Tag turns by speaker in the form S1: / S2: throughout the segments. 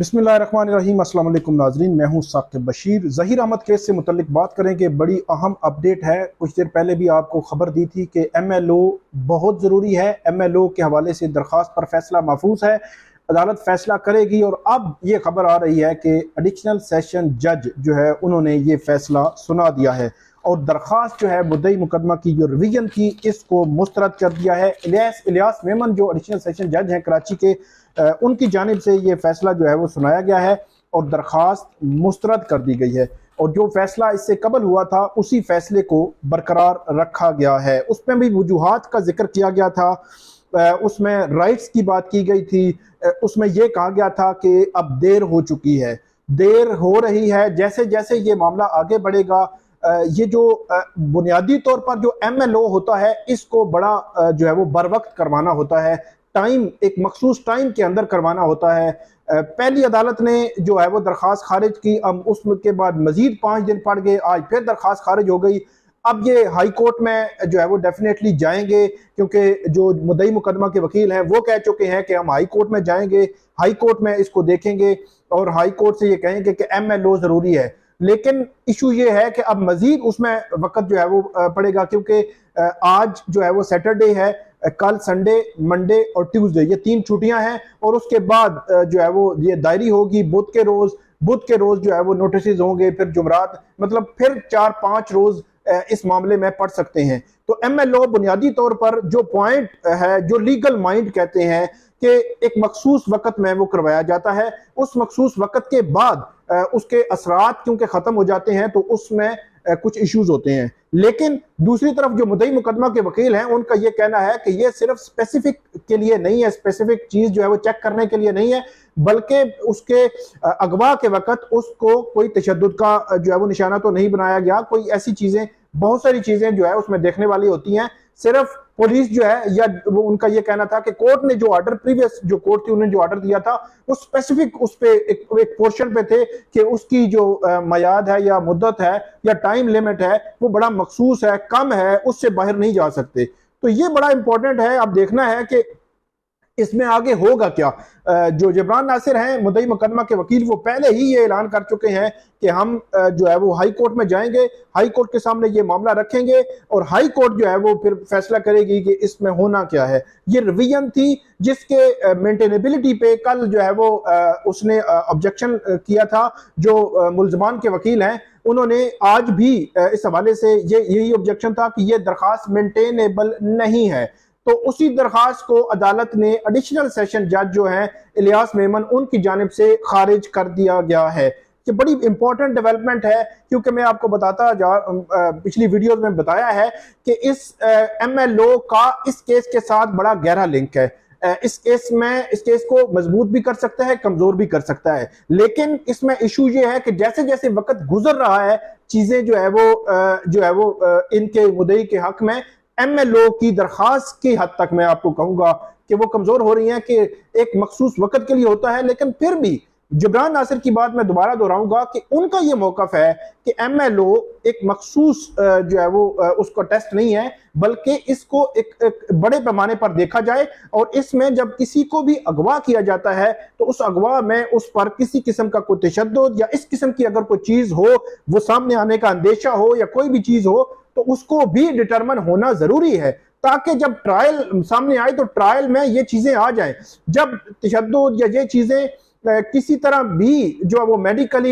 S1: बिस्मिल्लाहिर्रहमानिर्रहीम। अस्सलाम वालेकुम नाजरीन, मैं हूं साकिब बशीर। ज़हीर अहमद केस से मुतल्लिक बात करेंगे। बड़ी अहम अपडेट है। कुछ देर पहले भी आपको खबर दी थी कि MLO बहुत ज़रूरी है। MLO के हवाले से दरख्वास्त पर फैसला महफूज है, अदालत फैसला करेगी। और अब ये खबर आ रही है कि एडिशनल सेशन जज जो है उन्होंने ये फैसला सुना दिया है और दरख्वास्त जो है मुद्दई मुकदमा की जो रिवीजन थी इसको मुस्तरद कर दिया है। इलियास मेमन जो एडिशनल सेशन जज हैं कराची के, उनकी जानिब से ये फैसला जो है वो सुनाया गया है और दरख्वास्त मुस्तरद कर दी गई है। और जो फैसला इससे कबल हुआ था उसी फैसले को बरकरार रखा गया है। उसमें भी वजूहात का जिक्र किया गया था, उसमें राइट्स की बात की गई थी। उसमें यह कहा गया था कि अब देर हो चुकी है, देर हो रही है। जैसे जैसे ये मामला आगे बढ़ेगा, ये जो बुनियादी तौर पर जो MLO होता है इसको बड़ा जो है वो बर वक्त करवाना होता है, टाइम एक मखसूस टाइम के अंदर करवाना होता है। पहली अदालत ने जो है वो दरख्वास्त खारिज की, अब उसके बाद मजीद 5 दिन पड़ गए, आज फिर दरख्वास्त खारिज हो गई। अब ये हाई कोर्ट में जो है वो डेफिनेटली जाएंगे, क्योंकि जो मुद्दई मुकदमा के वकील हैं वो कह चुके हैं कि हम हाई कोर्ट में जाएंगे, हाई कोर्ट में इसको देखेंगे और हाई कोर्ट से ये कहेंगे कि MLO ज़रूरी है। लेकिन इशू ये है कि अब मजीद उसमें वक्त जो है वो पड़ेगा, क्योंकि आज जो है वो सैटरडे है, कल संडे, मंडे और ट्यूसडे, ये 3 छुट्टियां हैं। और उसके बाद जो है वो ये दायरी होगी बुध के रोज जो है वो नोटिस होंगे, फिर जुमरात, मतलब फिर 4-5 रोज इस मामले में पढ़ सकते हैं। तो MLO बुनियादी तौर पर जो पॉइंट है, जो लीगल माइंड कहते हैं कि एक मखसूस वक्त में वो करवाया जाता है, उस मखसूस वक्त के बाद उसके असरात क्योंकि खत्म हो जाते हैं तो उसमें कुछ इश्यूज होते हैं। लेकिन दूसरी तरफ जो मुद्दई मुकदमा के वकील हैं उनका ये कहना है कि ये सिर्फ स्पेसिफिक के लिए नहीं है, स्पेसिफिक चीज जो है वो चेक करने के लिए नहीं है, बल्कि उसके अगवा के वक्त उसको कोई तशद्दुद का जो है वो निशाना तो नहीं बनाया गया। कोई ऐसी चीजें, बहुत सारी चीजें जो है उसमें देखने वाली होती हैं। सिर्फ पुलिस जो है, या वो उनका ये कहना था कि कोर्ट ने जो ऑर्डर, प्रीवियस जो कोर्ट थी उन्होंने जो ऑर्डर दिया था वो स्पेसिफिक उस पे एक पोर्शन पे थे कि उसकी जो मयाद है या मुद्दत है या टाइम लिमिट है वो बड़ा मखसूस है, कम है, उससे बाहर नहीं जा सकते। तो ये बड़ा इंपॉर्टेंट है। अब देखना है कि इसमें आगे होगा क्या। जो जबरान नासिर हैं मुद्दई मुकदमा के वकील, वो पहले ही ये ऐलान कर चुके हैं कि हम जो है वो हाई कोर्ट में जाएंगे, हाई कोर्ट के सामने ये मामला रखेंगे और हाई कोर्ट जो है वो फिर फैसला करेगी कि इसमें होना क्या है। ये रिवीजन थी जिसके मेंटेनेबिलिटी पे कल जो है वो उसने ऑब्जेक्शन किया था। जो मुल्जमान के वकील हैं उन्होंने आज भी इस हवाले से यही ऑब्जेक्शन था कि ये दरखास्त मेंटेनेबल नहीं है। तो उसी दरखास्त को अदालत ने एडिशनल सेशन जज जो है इलियास मेमन, उनकी जानिब से खारिज कर दिया गया है। ये बड़ी इंपॉर्टेंट डेवलपमेंट है, क्योंकि मैं आपको बताता पिछली वीडियो में बताया है कि इस MLO का इस केस के साथ बड़ा गहरा लिंक है। इस केस को मजबूत भी कर सकता है, कमजोर भी कर सकता है। लेकिन इसमें इशू ये है कि जैसे जैसे वक्त गुजर रहा है, चीजें जो है वो इनके मुद्दई के हक में MLO की दरखास्त की हद तक मैं आपको कहूंगा कि वो कमजोर हो रही हैं। कि एक मखसूस वक्त के लिए होता है, लेकिन फिर भी जबरान नासिर की बात मैं दोबारा दोहराऊंगा कि उनका ये मौकफ है कि MLO एक मखसूस जो है वो उसका टेस्ट नहीं है, बल्कि इसको एक बड़े पैमाने पर देखा जाए। और इसमें जब किसी को भी अगवा किया जाता है तो उस अगवा में उस पर किसी किस्म का कोई तशद्दुद या इस किस्म की अगर कोई चीज हो, वो सामने आने का अंदेशा हो या कोई भी चीज हो, तो उसको भी डिटरमिन होना जरूरी है, ताकि जब ट्रायल सामने आए तो ट्रायल में ये चीजें आ जाएं। जब तशद्दुद या ये चीजें किसी तरह भी जो वो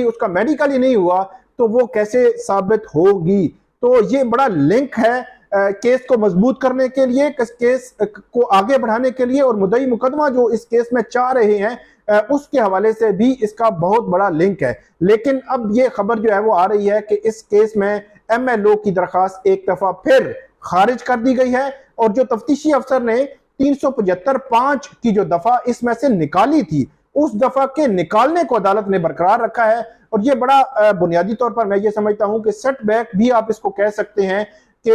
S1: उसका मेडिकली नहीं हुआ तो वो कैसे साबित होगी। तो ये बड़ा लिंक है केस को मजबूत करने के लिए, केस को आगे बढ़ाने के लिए, और मुद्दई मुकदमा जो इस केस में चाह रहे हैं उसके हवाले से भी इसका बहुत बड़ा लिंक है। लेकिन अब ये खबर जो है वो आ रही है कि इस केस में MLO की दरखास्त एक दफा फिर खारिज कर दी गई है। और जो तफ्तीशी अफसर ने 375(5) की जो दफा इसमें से निकाली थी, उस दफा के निकालने को अदालत ने बरकरार रखा है। और ये बड़ा बुनियादी तौर पर मैं ये समझता हूं कि सेटबैक भी आप इसको कह सकते हैं कि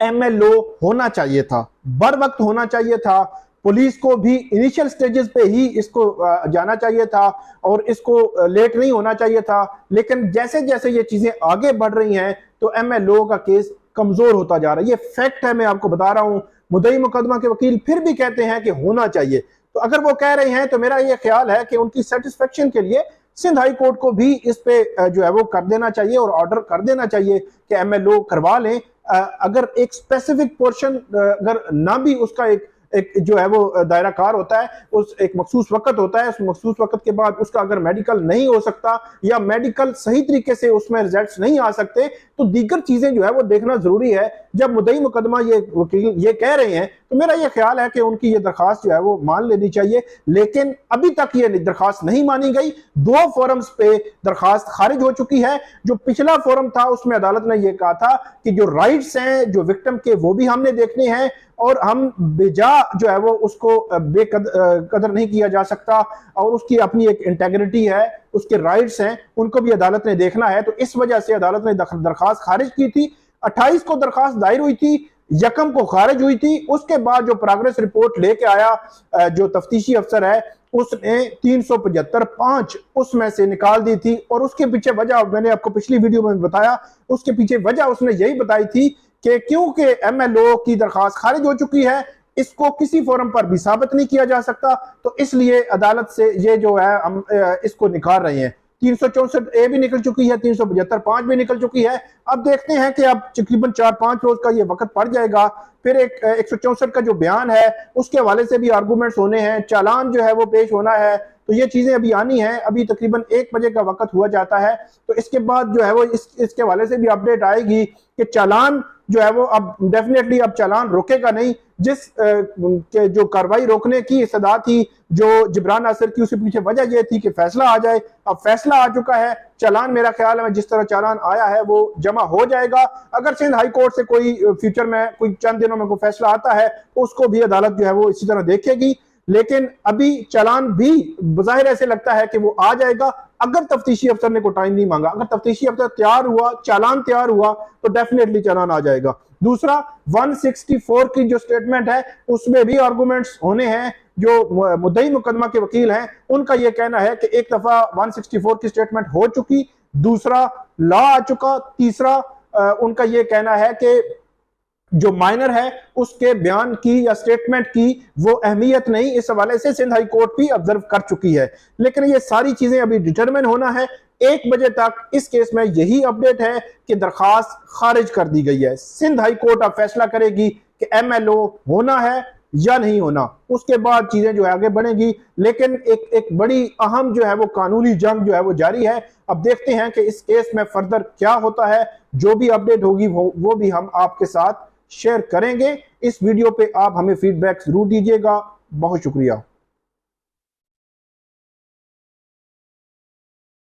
S1: MLO होना चाहिए था, बर वक्त होना चाहिए था। पुलिस को भी इनिशियल स्टेजेस पे ही इसको जाना चाहिए था और इसको लेट नहीं होना चाहिए था। लेकिन जैसे जैसे ये चीजें आगे बढ़ रही हैं तो MLO का केस कमजोर होता जा रहा है। ये फैक्ट है, मैं आपको बता रहा हूं। मुद्दई मुकदमा के वकील फिर भी कहते हैं कि होना चाहिए। तो अगर वो कह रहे हैं तो मेरा ये ख्याल है कि उनकी सेटिस्फेक्शन के लिए सिंध हाई कोर्ट को भी इस पे जो है वो कर देना चाहिए और ऑर्डर कर देना चाहिए कि MLO करवा लें। अगर एक स्पेसिफिक पोर्शन अगर ना भी उसका एक जो है वो दायरा कार होता है, उस एक मखसूस वक्त होता है, उस मखसूस वक्त के बाद उसका अगर मेडिकल नहीं हो सकता या मेडिकल सही तरीके से उसमें रिजल्ट्स नहीं आ सकते तो दीगर चीजें जो है वो देखना जरूरी है। जब मुद्दई मुकदमा ये वकील ये कह रहे हैं तो मेरा ये ख्याल है कि उनकी ये दरखास्त जो है वो मान लेनी चाहिए, लेकिन अभी तक ये दरखास्त नहीं मानी गई। 2 फोरम्स पे दरखास्त खारिज हो चुकी है। जो पिछला फोरम था उसमें अदालत ने यह कहा था कि जो राइट्स हैं जो विक्टिम के वो भी हमने देखने हैं और हम बेजा जो है वो उसको कदर नहीं किया जा सकता और उसकी अपनी एक इंटेग्रिटी है, उसके राइट्स हैं, उनको भी अदालत ने देखना है। तो इस वजह से अदालत ने दरखास्त खारिज की थी। 28 को दरखास्त दायर हुई थी, 1 को खारिज हुई थी। उसके बाद जो प्रोग्रेस रिपोर्ट लेके आया जो तफ्तीशी अफसर है उसने 375 उसमें से निकाल दी थी और उसके पीछे वजह मैंने आपको पिछली वीडियो में बताया, उसके पीछे वजह उसने यही बताई थी कि क्योंकि MLO की दरखास्त खारिज हो चुकी है, इसको किसी फोरम पर भी साबित नहीं किया जा सकता, तो इसलिए अदालत से ये जो है हम इसको निकाल रहे हैं। 364A भी निकल चुकी है, 375 भी निकल चुकी है। अब देखते हैं कि अब तकरीबन 4-5 रोज का ये वक्त पड़ जाएगा। फिर एक 164 का जो बयान है उसके हवाले से भी आर्गूमेंट्स होने हैं, चालान जो है वो पेश होना है, तो ये चीजें अभी आनी है। अभी तकरीबन 1 बजे का वक्त हुआ जाता है, तो इसके बाद जो है वो इसके हवाले से भी अपडेट आएगी कि चालान जो है वो अब डेफिनेटली अब चालान रोकेगा नहीं। जो कार्रवाई रोकने की सदा थी जो जिब्रान नासिर की, उसके पीछे वजह यह थी कि फैसला आ जाए। अब फैसला आ चुका है, चालान मेरा ख्याल है जिस तरह चालान आया है वो जमा हो जाएगा। अगर सिंध हाई कोर्ट से कोई फ्यूचर में कोई चंद दिनों में कोई फैसला आता है तो उसको भी अदालत जो है वो इसी तरह देखेगी, लेकिन अभी चालान भी बज़ाहिर ऐसे लगता है कि वो आ जाएगा अगर तफ्तीशी अफसर ने कोई टाइम नहीं मांगा। अगर तफ्तीशी अफसर तैयार हुआ, चालान तैयार हुआ तो डेफिनेटली चालान आ जाएगा। दूसरा 164 की जो स्टेटमेंट है उसमें भी आर्गूमेंट्स होने हैं। जो मुद्दई मुकदमा के वकील हैं उनका यह कहना है कि एक दफा 164 की स्टेटमेंट हो चुकी, दूसरा लॉ आ चुका, तीसरा उनका यह कहना है कि जो माइनर है उसके बयान की या स्टेटमेंट की वो अहमियत नहीं। इस हवाले से सिंध हाई कोर्ट भी ऑब्जर्व कर चुकी है, लेकिन ये सारी चीजें अभी डिटरमिन होना है। 1 बजे तक इस केस में यही अपडेट है कि दरखास्त खारिज कर दी गई है। सिंध हाई कोर्ट अब फैसला करेगी कि MLO होना है या नहीं होना, उसके बाद चीजें जो है आगे बढ़ेगी। लेकिन एक बड़ी अहम जो है वो कानूनी जंग जो है वो जारी है। अब देखते हैं कि इस केस में फर्दर क्या होता है। जो भी अपडेट होगी वो भी हम आपके साथ शेयर करेंगे। इस वीडियो पे आप हमें फीडबैक जरूर दीजिएगा। बहुत शुक्रिया।